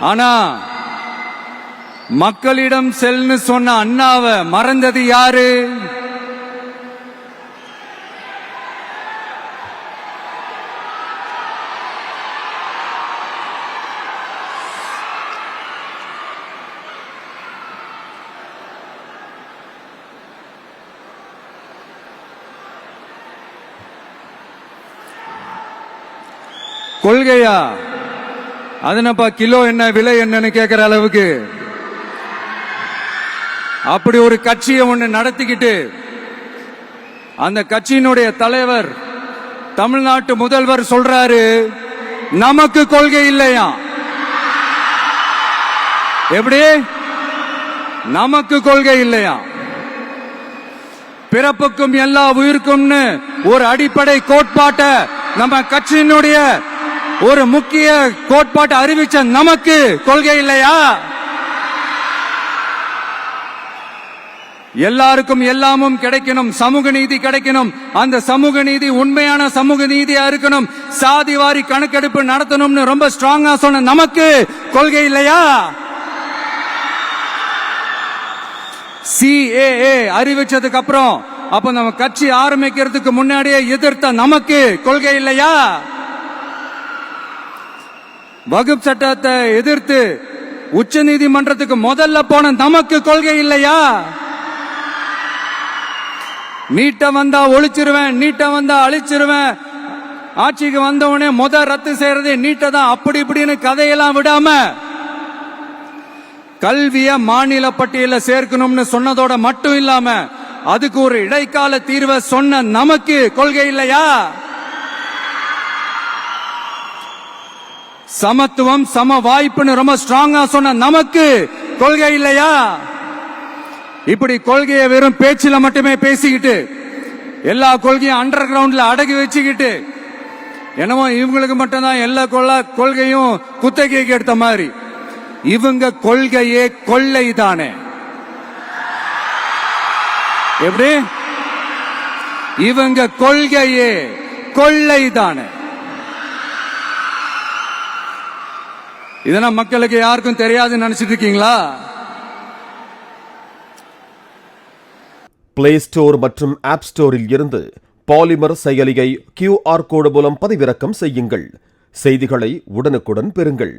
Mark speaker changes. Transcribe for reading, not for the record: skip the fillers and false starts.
Speaker 1: ஆனா மக்களிடம் செல்னு சொன்ன அண்ணாவை மறந்தது யாரு? கொள்கையா? அதனப்பா கிலோ என்ன விலை என்னன்னு கேட்கிற அளவுக்கு அப்படி ஒரு கட்சியை ஒண்ணு நடத்திக்கிட்டு அந்த கட்சியினுடைய தலைவர் தமிழ்நாட்டு முதல்வர் சொல்றாரு, நமக்கு கொள்கை இல்லையா? எப்படி நமக்கு கொள்கை இல்லையா? பிறப்புக்கும் எல்லா உயிருக்கும்னு ஒரு அடிப்படை கோட்பாட்டை நம்ம கட்சியினுடைய ஒரு முக்கிய கோட்பாட்டை அறிவிச்ச நமக்கு கொள்கை இல்லையா? எல்லாருக்கும் எல்லாமும் கிடைக்கணும், சமூக நீதி கிடைக்கணும், அந்த சமூக நீதி உண்மையான சமூக நீதியா இருக்கணும், சாதி வாரி கணக்கெடுப்பு நடத்தணும்னு ரொம்ப ஸ்ட்ராங்கா சொன்ன நமக்கு கொள்கை இல்லையா? CAA அறிவிச்சதுக்கு அப்புறம் அப்ப நம்ம கட்சி ஆரம்பிக்கிறதுக்கு முன்னாடியே எதிர்த்த நமக்கு கொள்கை இல்லையா? வகுப்பு சட்டத்தை எதிர்த்து உச்ச நீதிமன்றத்துக்கு முதல்ல போன நமக்கு கொள்கை இல்லையா? நீட்ட வந்தா ஒழிச்சிருவேன், நீட்ட வந்தா அழிச்சிருவேன், ஆட்சிக்கு வந்தவனே ரத்து செய்யறதே நீட்ட தான், அப்படி இப்படின்னு கதையெல்லாம் விடாம கல்விய மாநில பட்டியல சேர்க்கணும்னு சொன்னதோட மட்டும் இல்லாம அதுக்கு ஒரு இடைக்கால தீர்வை சொன்ன நமக்கு கொள்கை இல்லையா? சமத்துவம் சம வாய்ப்புன்னு ரொம்ப ஸ்ட்ராங்கா சொன்ன நமக்கு கொள்கை இல்லையா? இப்படி கொள்கையை வெறும் பேச்சில மட்டுமே பேசிக்கிட்டு எல்லா கொள்கையும் அண்டர் கிரவுண்ட்ல அடக்கி வச்சுக்கிட்டு என்னமோ இவங்களுக்கு மட்டும்தான் எல்லா கொள்கையும் குத்தகைக்கு எடுத்த மாதிரி, இவங்க கொள்கையே கொள்ளை தானே. எப்படி இவங்க கொள்கையே கொள்ளை தானே. இதெல்லாம் மக்களுக்கு யாருக்கும் தெரியாதுன்னு நினைச்சிட்டு இருக்கீங்களா?
Speaker 2: பிளே ஸ்டோர் மற்றும் ஆப் ஸ்டோரில் இருந்து பாலிமர் செயலியை QR கோடு மூலம் பதிவிறக்கம் செய்யுங்கள். செய்திகளை உடனுக்குடன் பெறுங்கள்.